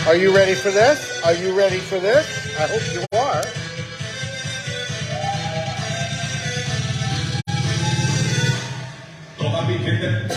Are you ready for this? Are you ready for this? I hope you are. Toma piquete.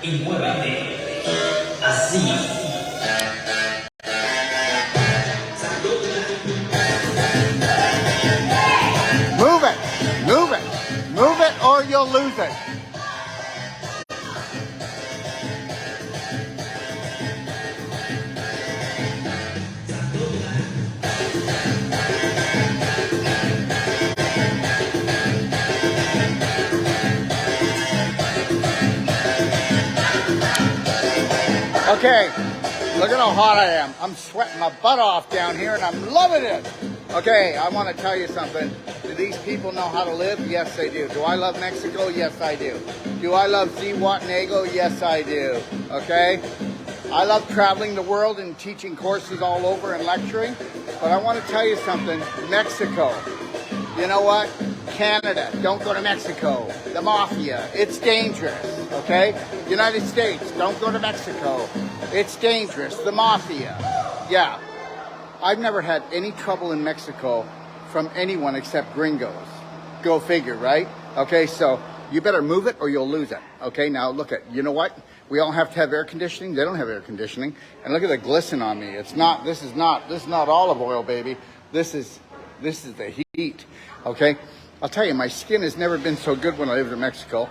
Y muévete, así. Move it, move it, move it or you'll lose it. Okay, look at how hot I am. I'm sweating my butt off down here and I'm loving it. Okay, I want to tell you something. Do these people know how to live? Yes, they do. Do I love Mexico? Yes, I do. Do I love Zihuatanejo? Yes, I do. Okay? I love traveling the world and teaching courses all over and lecturing. But I want to tell you something. Mexico. You know what? Canada. Don't go to Mexico. The mafia. It's dangerous. Okay? United States. Don't go to Mexico. It's dangerous. The mafia. Yeah. I've never had any trouble in Mexico from anyone except gringos. Go figure, right? Okay, so you better move it or you'll lose it. Okay, now look at, you know what? We all have to have air conditioning. They don't have air conditioning. And look at the glisten on me. This is not olive oil, baby. This is the heat. Okay? I'll tell you, my skin has never been so good when I lived in Mexico.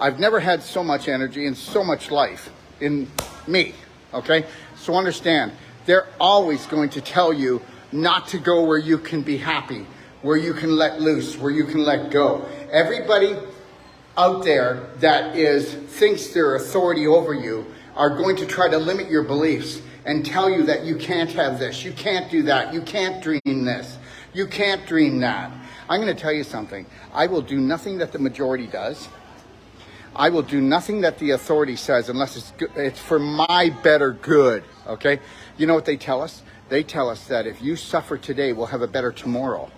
I've never had so much energy and so much life in me. Okay? So understand, they're always going to tell you not to go where you can be happy, where you can let loose, where you can let go. Everybody out there that thinks they're authority over you are going to try to limit your beliefs and tell you that you can't have this, you can't do that, you can't dream this, you can't dream that. I'm going to tell you something. I will do nothing that the majority does. I will do nothing that the authority says unless it's for my better good, okay? You know what they tell us? They tell us that if you suffer today, we'll have a better tomorrow.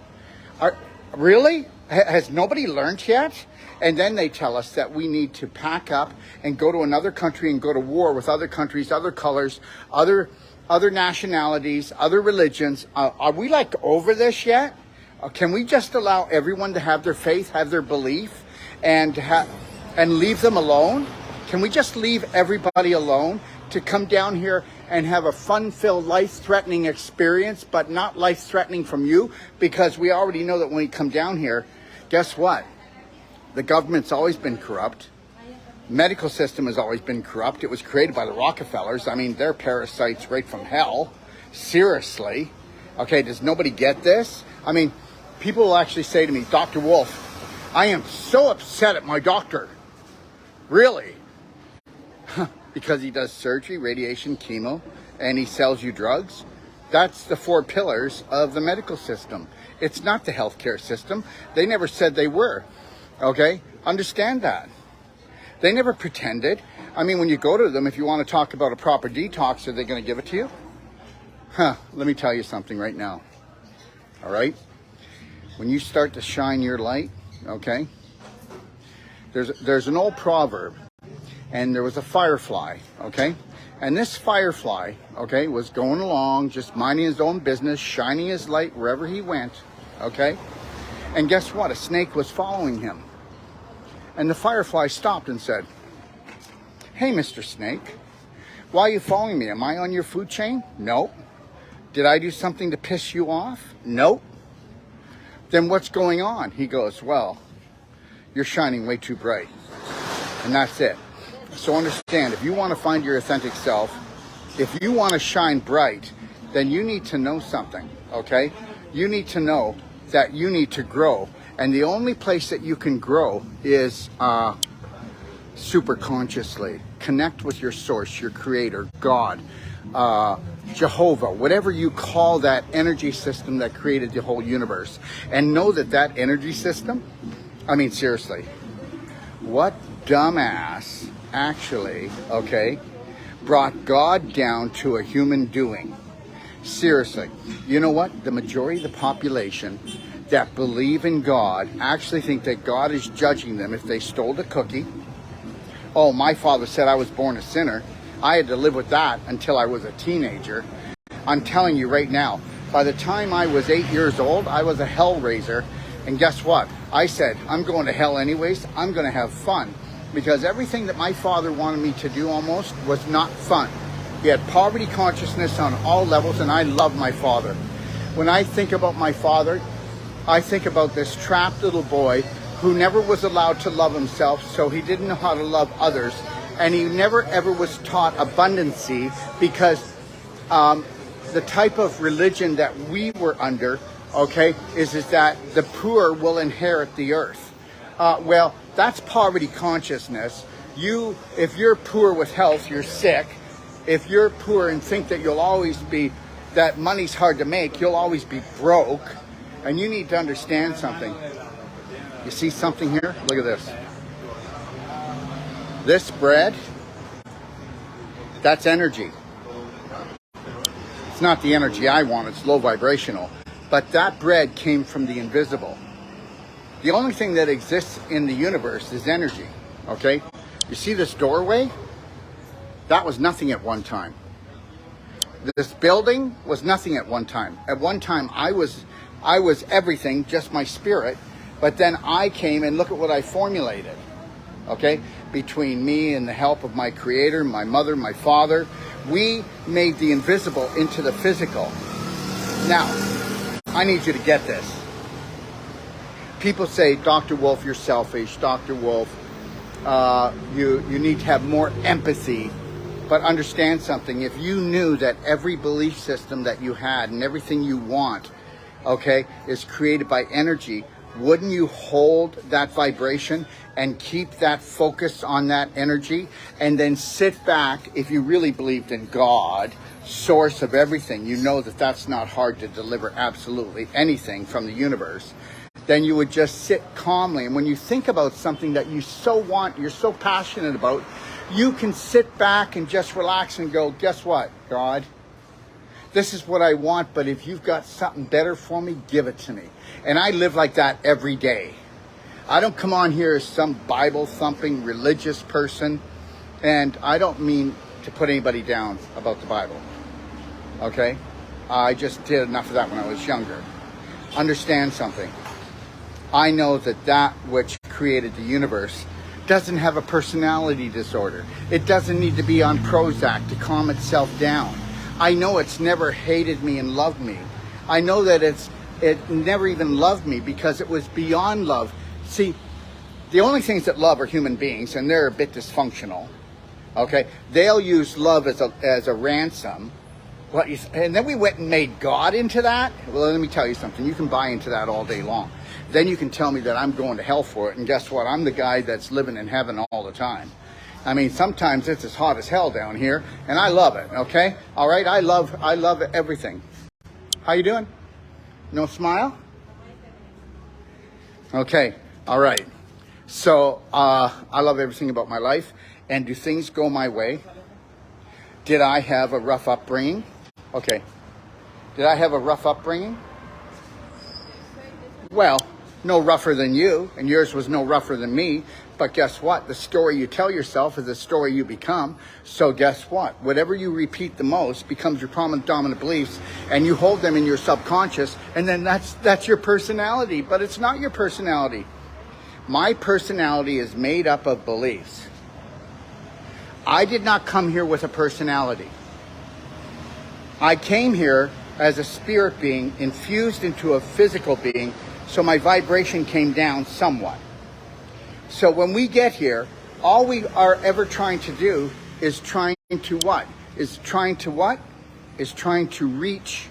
Really? Has nobody learned yet? And then they tell us that we need to pack up and go to another country and go to war with other countries, other colors, other nationalities, other religions. Are we like over this yet? Can we just allow everyone to have their faith, have their belief, and leave them alone? Can we just leave everybody alone to come down here and have a fun-filled, life-threatening experience, but not life-threatening from you? Because we already know that when we come down here, guess what? The government's always been corrupt. Medical system has always been corrupt. It was created by the Rockefellers. I mean, they're parasites right from hell. Seriously. Okay, does nobody get this? I mean, people will actually say to me, Dr. Wolf, I am so upset at my doctor. Really? Because he does surgery, radiation, chemo, and he sells you drugs? That's the 4 pillars of the medical system. It's not the healthcare system. They never said they were. Okay? Understand that. They never pretended. I mean, when you go to them, if you want to talk about a proper detox, are they going to give it to you? Let me tell you something right now. All right? When you start to shine your light, okay? There's an old proverb, and there was a firefly, okay? And this firefly, okay, was going along, just minding his own business, shining his light wherever he went, okay? And guess what? A snake was following him. And the firefly stopped and said, "Hey, Mr. Snake, why are you following me? Am I on your food chain?" "Nope." "Did I do something to piss you off?" "Nope." "Then what's going on?" He goes, "Well, you're shining way too bright." And that's it. So understand, if you want to find your authentic self, if you want to shine bright, then you need to know something, okay? You need to know that you need to grow. And the only place that you can grow is super consciously. Connect with your source, your creator, God, Jehovah, whatever you call that energy system that created the whole universe. And know that that energy system, I mean, seriously, what dumbass actually, okay, brought God down to a human doing? Seriously, you know what? The majority of the population that believe in God actually think that God is judging them if they stole a cookie. Oh, my father said I was born a sinner. I had to live with that until I was a teenager. I'm telling you right now, by the time I was 8 years old, I was a hellraiser. And guess what? I said, I'm going to hell anyways. I'm going to have fun. Because everything that my father wanted me to do almost was not fun. He had poverty consciousness on all levels, and I love my father. When I think about my father, I think about this trapped little boy who never was allowed to love himself, so he didn't know how to love others. And he never ever was taught abundancy, because the type of religion that we were under, okay, is that the poor will inherit the earth. Well, that's poverty consciousness. If you're poor with health, you're sick. If you're poor and think that you'll always be, that money's hard to make, you'll always be broke. And you need to understand something. You see something here? Look at this. This bread, that's energy. It's not the energy I want, it's low vibrational. But that bread came from the invisible. The only thing that exists in the universe is energy, okay? You see this doorway? That was nothing at one time. This building was nothing at one time. At one time, I was everything, just my spirit. But then I came and look at what I formulated, okay? Between me and the help of my creator, my mother, my father, we made the invisible into the physical. Now, I need you to get this. People say, Dr. Wolf, you're selfish. Dr. Wolf, you need to have more empathy. But understand something. If you knew that every belief system that you had and everything you want, okay, is created by energy, wouldn't you hold that vibration and keep that focus on that energy, and then sit back? If you really believed in God, source of everything, you know that that's not hard to deliver absolutely anything from the universe, then you would just sit calmly. And when you think about something that you so want, you're so passionate about, you can sit back and just relax and go, guess what, God? This is what I want, but if you've got something better for me, give it to me. And I live like that every day. I don't come on here as some Bible-thumping religious person, and I don't mean to put anybody down about the Bible, okay? I just did enough of that when I was younger. Understand something. I know that that which created the universe doesn't have a personality disorder. It doesn't need to be on Prozac to calm itself down. I know it's never hated me and loved me. I know that it never even loved me because it was beyond love. See, the only things that love are human beings, and they're a bit dysfunctional. Okay, they'll use love as a ransom. And then we went and made God into that. Well, let me tell you something. You can buy into that all day long. Then you can tell me that I'm going to hell for it, and guess what? I'm the guy that's living in heaven all the time. I mean, sometimes it's as hot as hell down here, and I love it, okay? All right, I love everything. How you doing? No smile? Okay, all right. So, I love everything about my life, and do things go my way? Did I have a rough upbringing? Okay. Did I have a rough upbringing? Well, no rougher than you, and yours was no rougher than me. But guess what? The story you tell yourself is the story you become. So guess what? Whatever you repeat the most becomes your prominent dominant beliefs, and you hold them in your subconscious, and then that's your personality. But it's not your personality. My personality is made up of beliefs. I did not come here with a personality. I came here as a spirit being infused into a physical being, so my vibration came down somewhat. So when we get here, All we are ever trying to do is trying to what? Is trying to what? Is trying to reach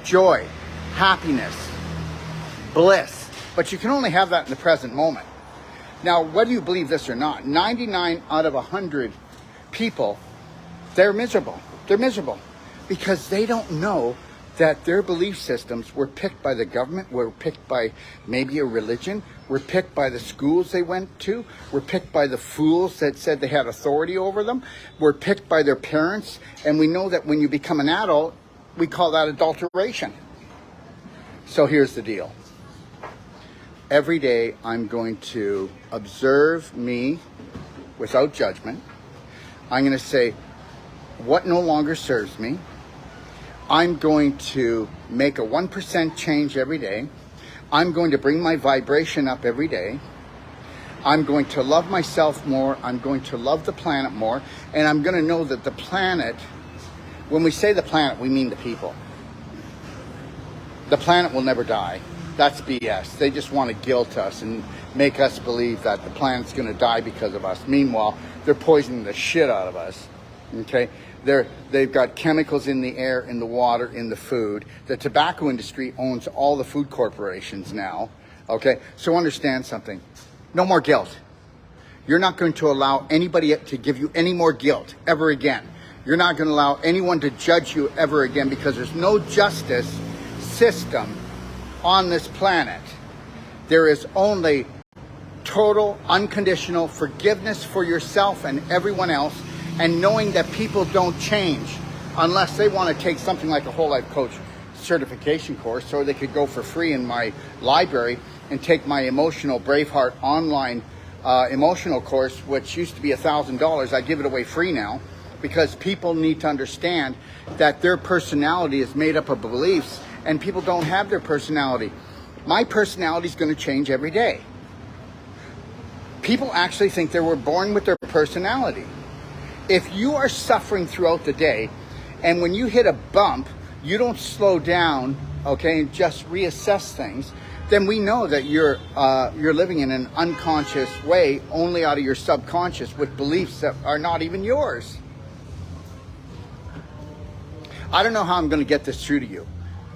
joy, happiness, bliss. But you can only have that in the present moment. Now, whether you believe this or not, 99 out of 100 people, they're miserable. They're miserable because they don't know that their belief systems were picked by the government, were picked by maybe a religion, were picked by the schools they went to, were picked by the fools that said they had authority over them, were picked by their parents. And we know that when you become an adult, we call that adulteration. So here's the deal. Every day I'm going to observe me without judgment. I'm going to say what no longer serves me. I'm going to make a 1% change every day. I'm going to bring my vibration up every day. I'm going to love myself more. I'm going to love the planet more. And I'm going to know that the planet, when we say the planet, we mean the people. The planet will never die. That's BS. They just want to guilt us and make us believe that the planet's going to die because of us. Meanwhile, they're poisoning the shit out of us. Okay? They've got chemicals in the air, in the water, in the food. The tobacco industry owns all the food corporations now. Okay? So understand something. No more guilt. You're not going to allow anybody to give you any more guilt ever again. You're not going to allow anyone to judge you ever again because there's no justice system on this planet. There is only total, unconditional forgiveness for yourself and everyone else, and knowing that people don't change unless they want to take something like a whole life coach certification course, or they could go for free in my library and take my emotional Braveheart online emotional course, which used to be $1,000. I give it away free now because people need to understand that their personality is made up of beliefs, and people don't have their personality. My personality is going to change every day. People actually think they were born with their personality. If you are suffering throughout the day, and when you hit a bump, you don't slow down, okay, and just reassess things, then we know that you're living in an unconscious way, only out of your subconscious, with beliefs that are not even yours. I don't know how I'm going to get this through to you,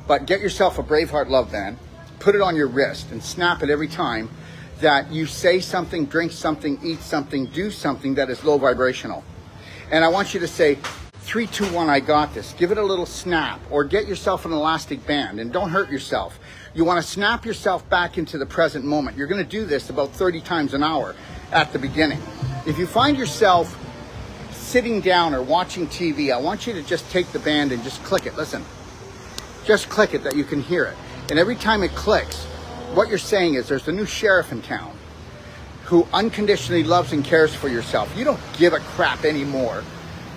but get yourself a Braveheart love band, put it on your wrist, and snap it every time that you say something, drink something, eat something, do something that is low vibrational. And I want you to say, 3, 2, 1, I got this. Give it a little snap, or get yourself an elastic band, and don't hurt yourself. You want to snap yourself back into the present moment. You're going to do this about 30 times an hour at the beginning. If you find yourself sitting down or watching TV, I want you to just take the band and just click it. Listen, just click it that you can hear it. And every time it clicks, what you're saying is there's a new sheriff in town who unconditionally loves and cares for yourself. You don't give a crap anymore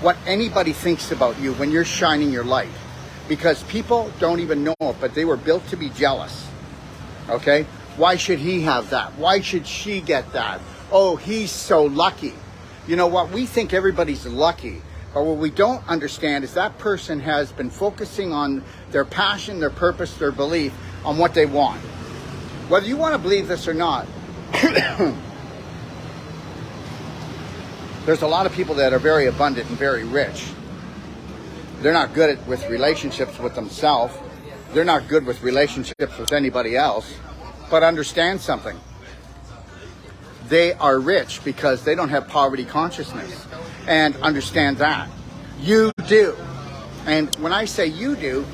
what anybody thinks about you when you're shining your light, because people don't even know it, but they were built to be jealous. Okay? Why should he have that? Why should she get that? Oh, he's so lucky. You know what? We think everybody's lucky, but what we don't understand is that person has been focusing on their passion, their purpose, their belief on what they want. Whether you want to believe this or not, there's a lot of people that are very abundant and very rich. They're not good with relationships with themselves. They're not good with relationships with anybody else. But understand something. They are rich because they don't have poverty consciousness. And understand that. You do. And when I say you do,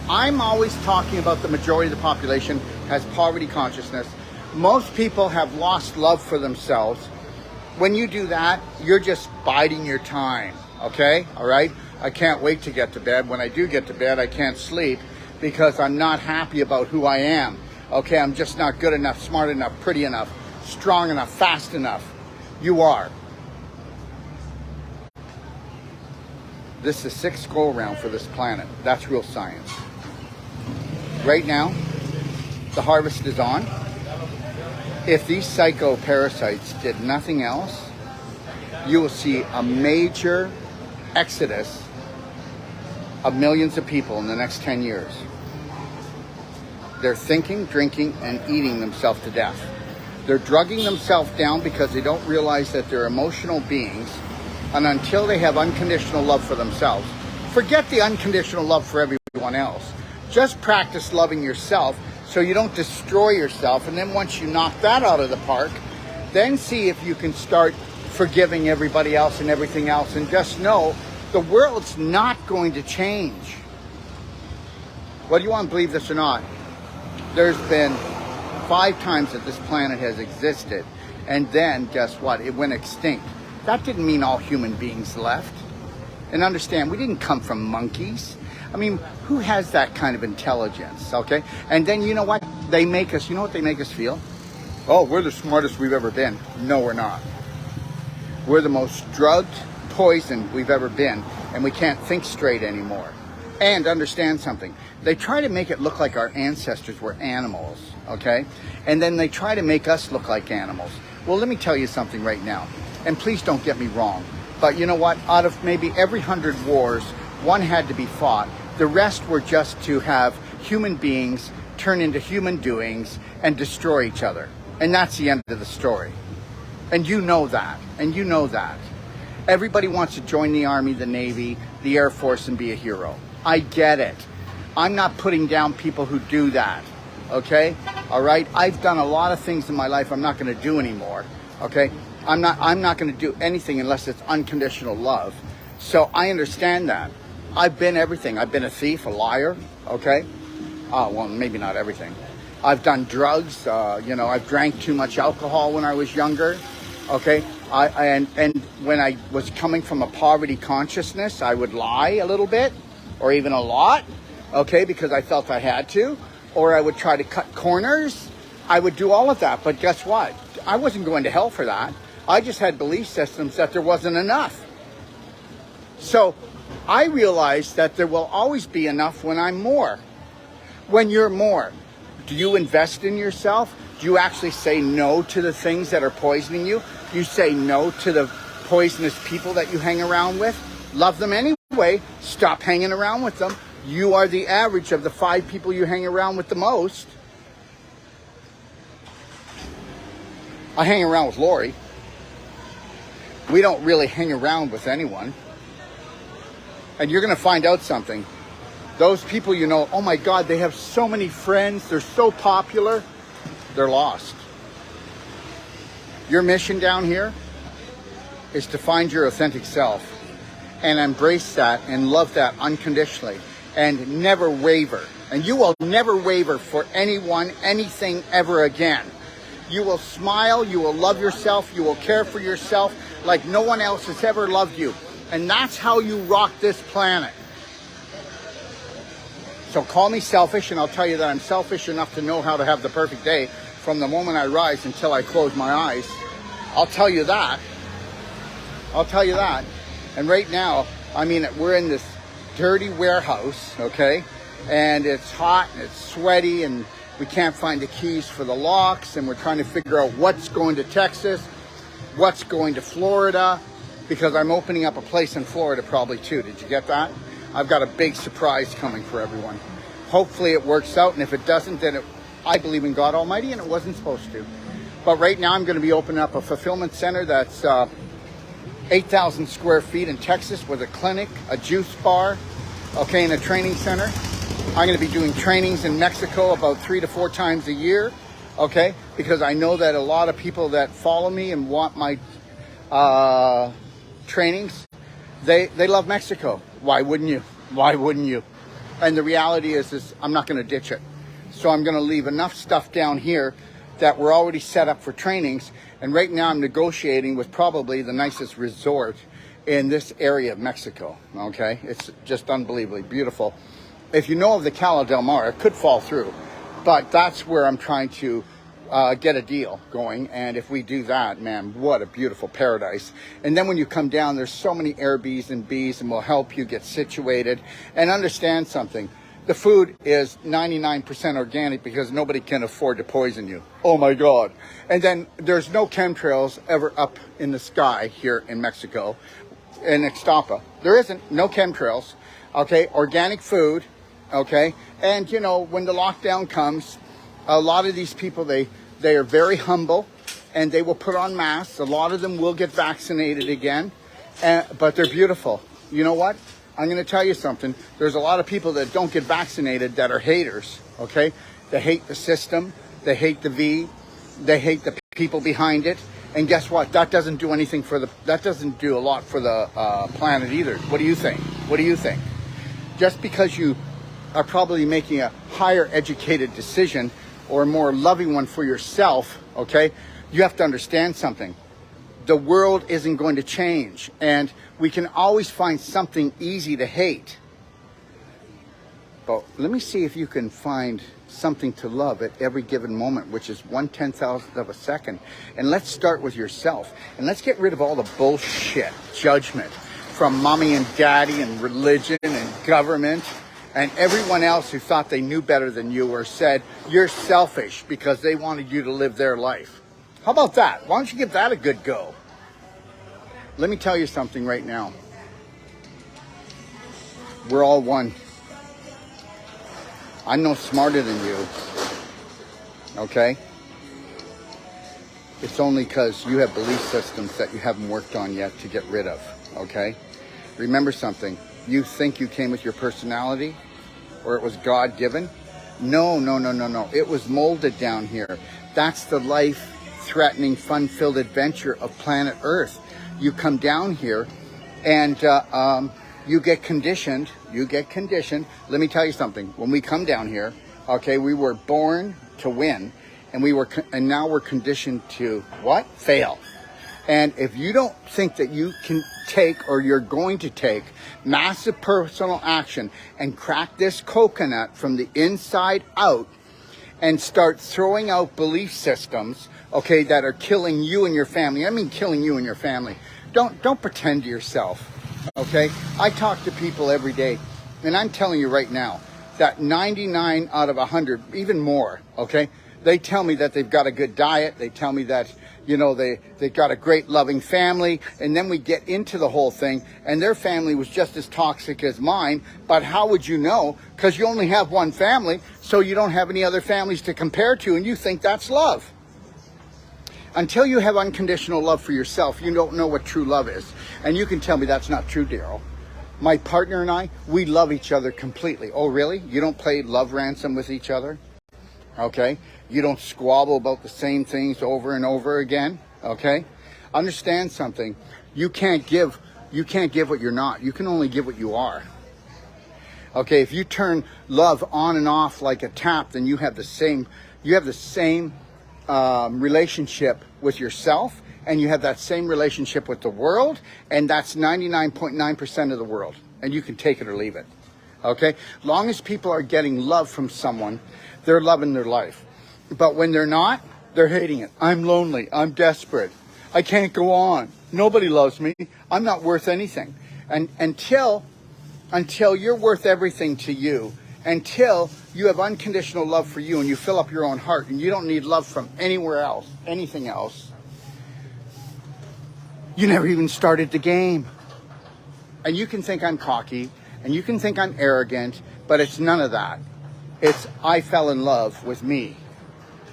I'm always talking about the majority of the population has poverty consciousness. Most people have lost love for themselves. When you do that, you're just biding your time, okay? All right? I can't wait to get to bed. When I do get to bed, I can't sleep because I'm not happy about who I am. Okay, I'm just not good enough, smart enough, pretty enough, strong enough, fast enough. You are. This is the 6th go-around for this planet. That's real science. Right now, the harvest is on. If these psycho-parasites did nothing else, you will see a major exodus of millions of people in the next 10 years. They're thinking, drinking, and eating themselves to death. They're drugging themselves down because they don't realize that they're emotional beings. And until they have unconditional love for themselves, forget the unconditional love for everyone else. Just practice loving yourself so you don't destroy yourself. And then once you knock that out of the park, then see if you can start forgiving everybody else and everything else. And just know the world's not going to change. Whether you want to believe this or not, there's been 5 times that this planet has existed, and then guess what? It went extinct. That didn't mean all human beings left. And understand, we didn't come from monkeys. I mean, who has that kind of intelligence, okay? And then you know what? They make us, you know what they make us feel? Oh, we're the smartest we've ever been. No, we're not. We're the most drugged, poisoned we've ever been, and we can't think straight anymore. And understand something. They try to make it look like our ancestors were animals, okay? And then they try to make us look like animals. Well, let me tell you something right now. And please don't get me wrong. But you know what? Out of maybe every 100 wars, one had to be fought. The rest were just to have human beings turn into human doings and destroy each other. And that's the end of the story. And you know that. And you know that. Everybody wants to join the Army, the Navy, the Air Force, and be a hero. I get it. I'm not putting down people who do that. Okay? All right? I've done a lot of things in my life I'm not going to do anymore. Okay? I'm not going to do anything unless it's unconditional love. So I understand that. I've been everything. I've been a thief, a liar. Okay? Well, maybe not everything. I've done drugs. I've drank too much alcohol when I was younger. Okay? And when I was coming from a poverty consciousness, I would lie a little bit or even a lot. Okay? Because I felt I had to. Or I would try to cut corners. I would do all of that. But guess what? I wasn't going to hell for that. I just had belief systems that there wasn't enough. So I realized that there will always be enough when I'm more. When you're more. Do you invest in yourself? Do you actually say no to the things that are poisoning you? Do you say no to the poisonous people that you hang around with? Love them anyway. Stop hanging around with them. You are the average of the 5 people you hang around with the most. I hang around with Lori. We don't really hang around with anyone. And you're going to find out something. Those people you know, oh my God, they have so many friends. They're so popular. They're lost. Your mission down here is to find your authentic self and embrace that and love that unconditionally and never waver. And you will never waver for anyone, anything ever again. You will smile, you will love yourself, you will care for yourself like no one else has ever loved you. And that's how you rock this planet. So call me selfish, and I'll tell you that I'm selfish enough to know how to have the perfect day from the moment I rise until I close my eyes. I'll tell you that. I'll tell you that. And right now, I mean, we're in this dirty warehouse, okay? And it's hot and it's sweaty and we can't find the keys for the locks, and we're trying to figure out what's going to Texas, what's going to Florida, because I'm opening up a place in Florida probably too. Did you get that? I've got a big surprise coming for everyone. Hopefully it works out, and if it doesn't, then I believe in God Almighty, and it wasn't supposed to. But right now I'm going to be opening up a fulfillment center that's 8,000 square feet in Texas with a clinic, a juice bar, okay, and a training center. I'm going to be doing trainings in Mexico about 3 to 4 times a year, okay, because I know that a lot of people that follow me and want my trainings, they love Mexico. Why wouldn't you? Why wouldn't you? And the reality is I'm not going to ditch it. So I'm going to leave enough stuff down here that we're already set up for trainings. And right now I'm negotiating with probably the nicest resort in this area of Mexico, okay? It's just unbelievably beautiful. If you know of the Cala del Mar, it could fall through. But that's where I'm trying to get a deal going. And if we do that, man, what a beautiful paradise. And then when you come down, there's so many Airbnbs and Bs, and we'll help you get situated. And understand something. The food is 99% organic because nobody can afford to poison you. Oh my God. And then there's no chemtrails ever up in the sky here in Mexico, in Ixtapa. There isn't, no chemtrails. Okay, organic food. Okay, and you know, when the lockdown comes, a lot of these people, they They are very humble, and they will put on masks. A lot of them will get vaccinated again, but they're beautiful. You know what? I'm going to tell you something. There's a lot of people that don't get vaccinated that are haters, okay? They hate the system. They hate the V. They hate the people behind it. And guess what? That doesn't do anything for that doesn't do a lot for the planet either. What do you think? What do you think? Just because you are probably making a higher educated decision or a more loving one for yourself, okay? You have to understand something. The world isn't going to change, and we can always find something easy to hate. But let me see if you can find something to love at every given moment, which is 1/10,000th of a second. And let's start with yourself. And let's get rid of all the bullshit judgment from mommy and daddy and religion and government and everyone else who thought they knew better than you or said you're selfish because they wanted you to live their life. How about that? Why don't you give that a good go? Let me tell you something right now. We're all one. I'm no smarter than you, okay? It's only because you have belief systems that you haven't worked on yet to get rid of, okay? Remember something. You think you came with your personality or it was God-given? No. It was molded down here. That's the life-threatening, fun-filled adventure of planet Earth. You come down here and you get conditioned. Let me tell you something. When we come down here, okay, we were born to win, and now we're conditioned to what? Fail. And if you don't think that you can take, or you're going to take, massive personal action and crack this coconut from the inside out and start throwing out belief systems, okay, that are killing you and your family. I mean, killing you and your family. Don't pretend to yourself. Okay, I talk to people every day, and I'm telling you right now that 99 out of 100, even more, okay, they tell me that they've got a good diet. They tell me that, you know, they've got a great loving family, and then we get into the whole thing, and their family was just as toxic as mine. But how would you know? Because you only have one family, so you don't have any other families to compare to, and you think that's love. Until you have unconditional love for yourself, you don't know what true love is. And you can tell me that's not true, Daryl. My partner and I, we love each other completely. Oh, really? You don't play love ransom with each other? Okay? You don't squabble about the same things over and over again? Okay? Understand something. You can't give what you're not. You can only give what you are. Okay, if you turn love on and off like a tap, then you have the same relationship with yourself, and you have that same relationship with the world, and that's 99.9% of the world, and you can take it or leave it. Okay, long as people are getting love from someone, they're loving their life. But when they're not, they're hating it. I'm lonely, I'm desperate, I can't go on, nobody loves me, I'm not worth anything. And until you're worth everything to you, until you have unconditional love for you and you fill up your own heart and you don't need love from anywhere else, anything else, you never even started the game. And you can think I'm cocky and you can think I'm arrogant, but it's none of that. It's I fell in love with me.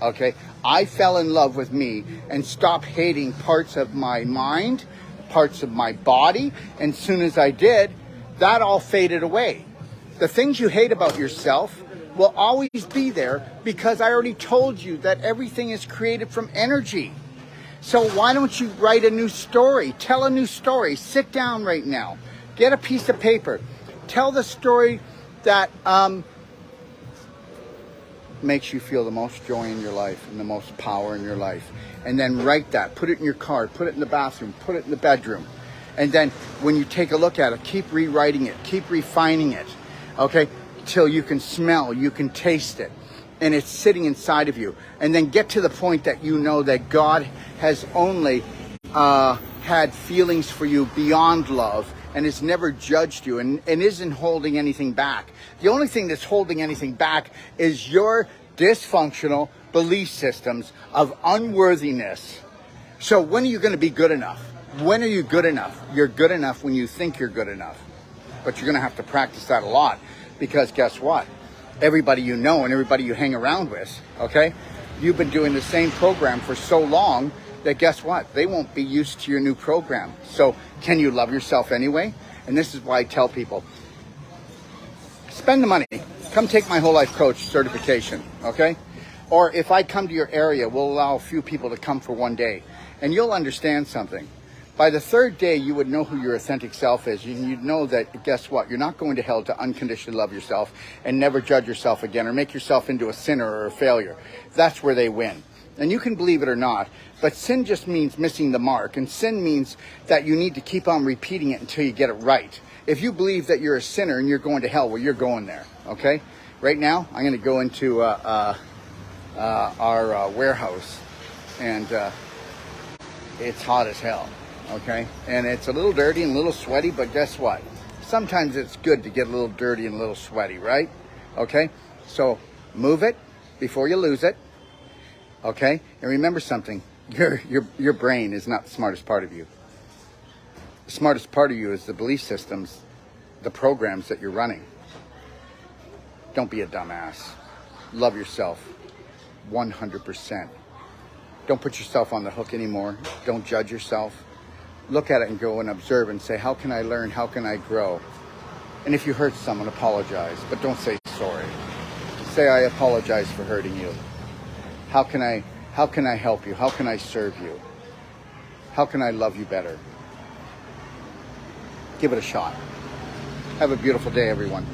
Okay? I fell in love with me and stopped hating parts of my mind, parts of my body, and as soon as I did, that all faded away. The things you hate about yourself will always be there because I already told you that everything is created from energy. So why don't you write a new story? Tell a new story. Sit down right now. Get a piece of paper. Tell the story that makes you feel the most joy in your life and the most power in your life. And then write that. Put it in your car. Put it in the bathroom. Put it in the bedroom. And then when you take a look at it, keep rewriting it. Keep refining it. Okay, till you can smell, you can taste it, and it's sitting inside of you. And then get to the point that you know that God has only had feelings for you beyond love and has never judged you and isn't holding anything back. The only thing that's holding anything back is your dysfunctional belief systems of unworthiness. So when are you going to be good enough? When are you good enough? You're good enough when you think you're good enough. But you're going to have to practice that a lot, because guess what? Everybody you know and everybody you hang around with, okay, You've been doing the same program for so long that guess what? They won't be used to your new program. So can you love yourself anyway? And this is why I tell people, spend the money. Come take my whole life coach certification, okay? Or if I come to your area, we'll allow a few people to come for one day. And you'll understand something. By the third day, you would know who your authentic self is. You'd know that, guess what? You're not going to hell to unconditionally love yourself and never judge yourself again or make yourself into a sinner or a failure. That's where they win. And you can believe it or not, but sin just means missing the mark. And sin means that you need to keep on repeating it until you get it right. If you believe that you're a sinner and you're going to hell, well, you're going there, okay? Right now, I'm going to go into our warehouse, and it's hot as hell, okay? And it's a little dirty and a little sweaty, but guess what? Sometimes it's good to get a little dirty and a little sweaty, right? Okay? So move it before you lose it, okay? And remember something, your brain is not the smartest part of you. The smartest part of you is the belief systems, the programs that you're running. Don't be a dumbass. Love yourself 100%. Don't put yourself on the hook anymore. Don't judge yourself. Look at it and go and observe and say, how can I learn? How can I grow? And if you hurt someone, apologize, but don't say sorry. Say, I apologize for hurting you. How can I help you? How can I serve you? How can I love you better? Give it a shot. Have a beautiful day, everyone.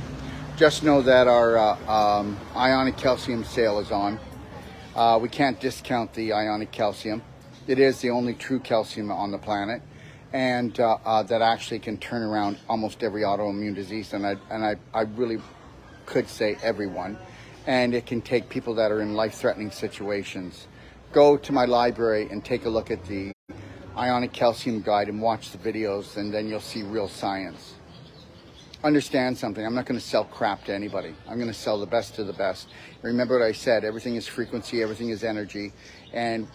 Just know that our ionic calcium sale is on. We can't discount the ionic calcium. It is the only true calcium on the planet, and that actually can turn around almost every autoimmune disease, and I really could say everyone. And it can take people that are in life-threatening situations. Go to my library and take a look at the Ionic Calcium Guide and watch the videos, and then you'll see real science. Understand something, I'm not going to sell crap to anybody. I'm going to sell the best to the best. Remember what I said, everything is frequency, everything is energy, and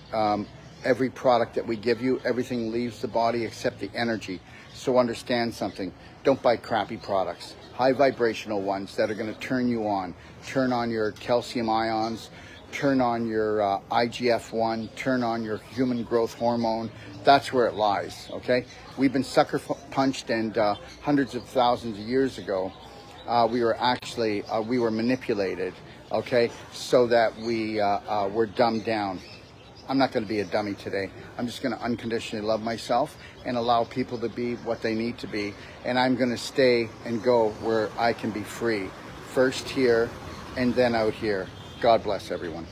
every product that we give you, everything leaves the body except the energy. So understand something, don't buy crappy products. High vibrational ones that are going to turn you on. Turn on your calcium ions, turn on your IGF-1, turn on your human growth hormone. That's where it lies, okay? We've been sucker punched, and hundreds of thousands of years ago, we were manipulated, okay? So that we were dumbed down. I'm not going to be a dummy today. I'm just going to unconditionally love myself and allow people to be what they need to be. And I'm going to stay and go where I can be free. First here and then out here. God bless everyone.